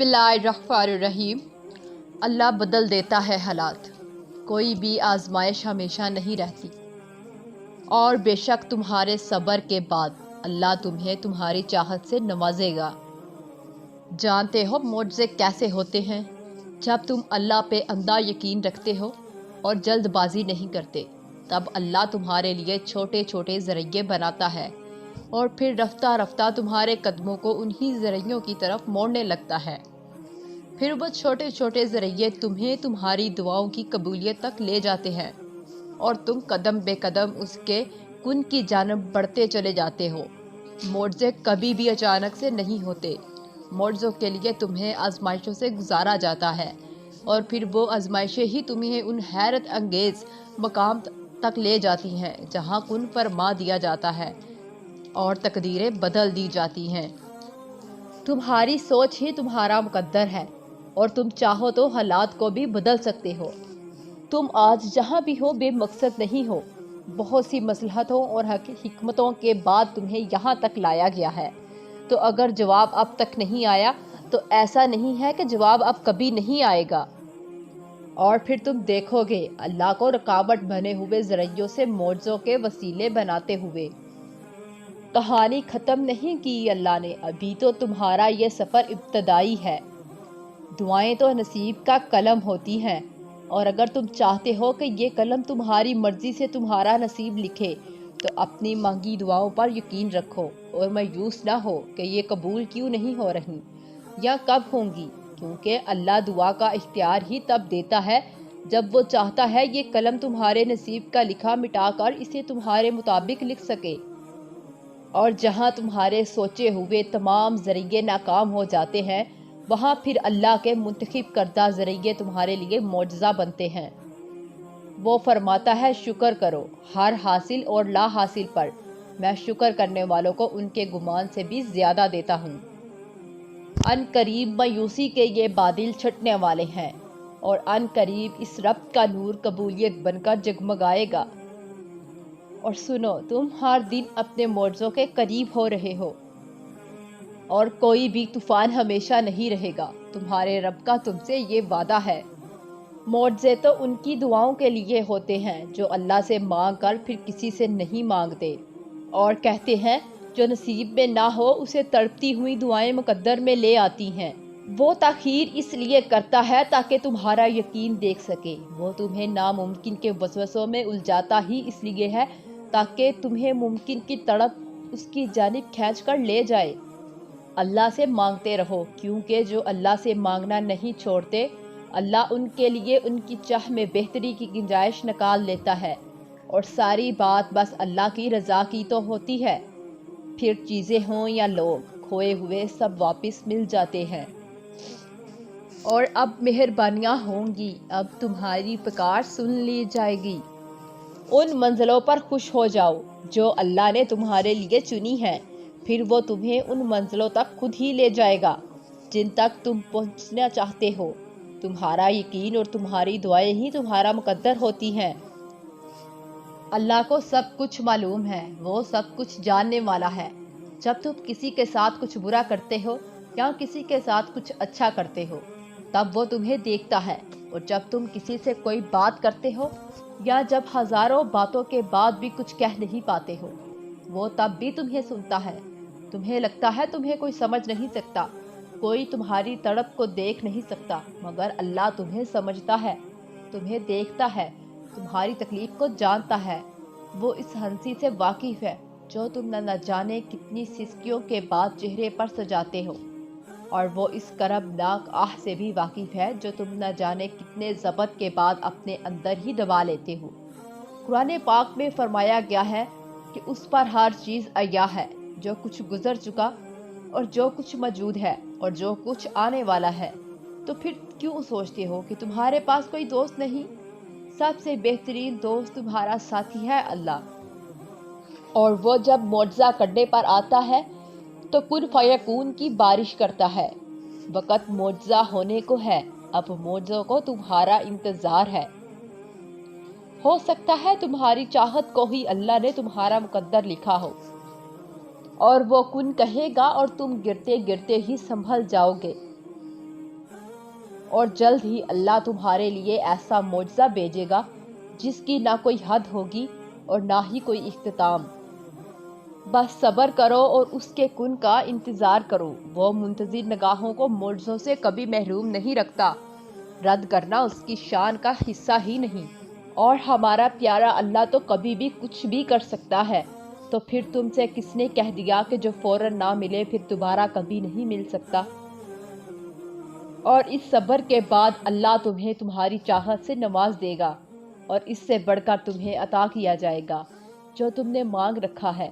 بسم اللہ الرحمن الرحیم۔ اللہ بدل دیتا ہے حالات، کوئی بھی آزمائش ہمیشہ نہیں رہتی، اور بے شک تمہارے صبر کے بعد اللہ تمہیں تمہاری چاہت سے نوازے گا۔ جانتے ہو معجزے کیسے ہوتے ہیں؟ جب تم اللہ پہ اندھا یقین رکھتے ہو اور جلد بازی نہیں کرتے، تب اللہ تمہارے لیے چھوٹے چھوٹے ذرائع بناتا ہے اور پھر رفتہ رفتہ تمہارے قدموں کو انہی ذرائعوں کی طرف موڑنے لگتا ہے۔ پھر وہ چھوٹے چھوٹے ذرائع تمہیں تمہاری دعاؤں کی قبولیت تک لے جاتے ہیں اور تم قدم بے قدم اس کے کن کی جانب بڑھتے چلے جاتے ہو۔ معجزے کبھی بھی اچانک سے نہیں ہوتے، معجزوں کے لیے تمہیں آزمائشوں سے گزارا جاتا ہے، اور پھر وہ آزمائشیں ہی تمہیں ان حیرت انگیز مقام تک لے جاتی ہیں جہاں کن فرما دیا جاتا ہے اور تقدیریں بدل دی جاتی ہیں۔ تمہاری سوچ ہی تمہارا مقدر ہے، اور تم چاہو تو حالات کو بھی بدل سکتے ہو۔ تم آج جہاں بھی ہو بے مقصد نہیں ہو، بہت سی مصلحتوں اور حکمتوں کے بعد تمہیں یہاں تک لایا گیا ہے۔ تو اگر جواب اب تک نہیں آیا تو ایسا نہیں ہے کہ جواب اب کبھی نہیں آئے گا، اور پھر تم دیکھو گے اللہ کو رکاوٹ بنے ہوئے ذرائعوں سے معجزوں کے وسیلے بناتے ہوئے۔ کہانی ختم نہیں کی اللہ نے، ابھی تو تمہارا یہ سفر ابتدائی ہے۔ دعائیں تو نصیب کا قلم ہوتی ہیں، اور اگر تم چاہتے ہو کہ یہ قلم تمہاری مرضی سے تمہارا نصیب لکھے تو اپنی مانگی دعاؤں پر یقین رکھو اور مایوس نہ ہو کہ یہ قبول کیوں نہیں ہو رہی یا کب ہوں گی، کیونکہ اللہ دعا کا اختیار ہی تب دیتا ہے جب وہ چاہتا ہے یہ قلم تمہارے نصیب کا لکھا مٹا کر اسے تمہارے مطابق لکھ سکے۔ اور جہاں تمہارے سوچے ہوئے تمام ذرائع ناکام ہو جاتے ہیں، وہاں پھر اللہ کے منتخب کردہ ذرائع تمہارے لیے معجزہ بنتے ہیں۔ وہ فرماتا ہے شکر کرو ہر حاصل اور لا حاصل پر، میں شکر کرنے والوں کو ان کے گمان سے بھی زیادہ دیتا ہوں۔ ان قریب مایوسی کے یہ بادل چھٹنے والے ہیں، اور ان قریب اس رب کا نور قبولیت بن کر جگمگائے گا۔ اور سنو، تم ہر دن اپنے معجزوں کے قریب ہو رہے ہو، اور کوئی بھی طوفان ہمیشہ نہیں رہے گا، تمہارے رب کا تم سے یہ وعدہ ہے۔ معجزے تو ان کی دعاؤں کے لیے ہوتے ہیں جو اللہ سے مانگ کر پھر کسی سے نہیں مانگتے، اور کہتے ہیں جو نصیب میں نہ ہو اسے تڑپتی ہوئی دعائیں مقدر میں لے آتی ہیں۔ وہ تاخیر اس لیے کرتا ہے تاکہ تمہارا یقین دیکھ سکے، وہ تمہیں ناممکن کے وسوسوں میں الجھاتا ہی اس لیے ہے تاکہ تمہیں ممکن کی تڑپ اس کی جانب کھینچ کر لے جائے۔ اللہ سے مانگتے رہو، کیونکہ جو اللہ سے مانگنا نہیں چھوڑتے، اللہ ان کے لیے ان کی چاہ میں بہتری کی گنجائش نکال لیتا ہے، اور ساری بات بس اللہ کی رضا کی تو ہوتی ہے۔ پھر چیزیں ہوں یا لوگ، کھوئے ہوئے سب واپس مل جاتے ہیں۔ اور اب مہربانیاں ہوں گی، اب تمہاری پکار سن لی جائے گی۔ ان منزلوں پر خوش ہو جاؤ جو اللہ نے تمہارے لیے چنی ہیں، پھر وہ تمہیں ان منزلوں تک خود ہی لے جائے گا جن تک تم پہنچنا چاہتے ہو۔ تمہارا یقین اور تمہاری دعائیں ہی تمہارا مقدر ہوتی ہیں۔ اللہ کو سب کچھ معلوم ہے، وہ سب کچھ جاننے والا ہے۔ جب تم کسی کے ساتھ کچھ برا کرتے ہو یا کسی کے ساتھ کچھ اچھا کرتے ہو، تب وہ تمہیں دیکھتا ہے، اور جب تم کسی سے کوئی بات کرتے ہو یا جب ہزاروں باتوں کے بعد بھی کچھ کہہ نہیں پاتے ہو، وہ تب بھی تمہیں سنتا ہے۔ تمہیں لگتا ہے تمہیں کوئی سمجھ نہیں سکتا، کوئی تمہاری تڑپ کو دیکھ نہیں سکتا، مگر اللہ تمہیں سمجھتا ہے، تمہیں دیکھتا ہے، تمہاری تکلیف کو جانتا ہے۔ وہ اس ہنسی سے واقف ہے جو تم نہ جانے کتنی سسکیوں کے بعد چہرے پر سجاتے ہو، اور وہ اس کربناک آہ سے بھی واقف ہے جو تم نہ جانے کتنے ضبط کے بعد اپنے اندر ہی دبا لیتے ہو۔ قرآن پاک میں فرمایا گیا ہے کہ اس پر ہر چیز عیاں ہے، جو کچھ گزر چکا اور جو کچھ موجود ہے اور جو کچھ آنے والا ہے۔ تو پھر کیوں سوچتے ہو کہ تمہارے پاس کوئی دوست نہیں؟ سب سے بہترین دوست تمہارا ساتھی ہے اللہ، اور وہ جب معجزہ کرنے پر آتا ہے تو کن فیکون کی بارش کرتا ہے۔ وقت معجزہ ہونے کو ہے، اب معجزوں کو تمہارا انتظار ہے۔ ہو سکتا ہے تمہاری چاہت کو ہی اللہ نے تمہارا مقدر لکھا ہو، اور وہ کن کہے گا اور تم گرتے گرتے ہی سنبھل جاؤ گے۔ اور جلد ہی اللہ تمہارے لیے ایسا معجزہ بھیجے گا جس کی نہ کوئی حد ہوگی اور نہ ہی کوئی اختتام۔ بس صبر کرو اور اس کے کن کا انتظار کرو۔ وہ منتظر نگاہوں کو معجزوں سے کبھی محروم نہیں رکھتا۔ رد کرنا اس کی شان کا حصہ ہی نہیں۔ اور ہمارا پیارا اللہ تو کبھی بھی کچھ بھی کر سکتا ہے۔ تو پھر تم سے کس نے کہہ دیا کہ جو فوراً نہ ملے پھر دوبارہ کبھی نہیں مل سکتا؟ اور اس صبر کے بعد اللہ تمہیں تمہاری چاہت سے نواز دے گا اور اس سے بڑھ کر تمہیں عطا کیا جائے گا جو تم نے مانگ رکھا ہے۔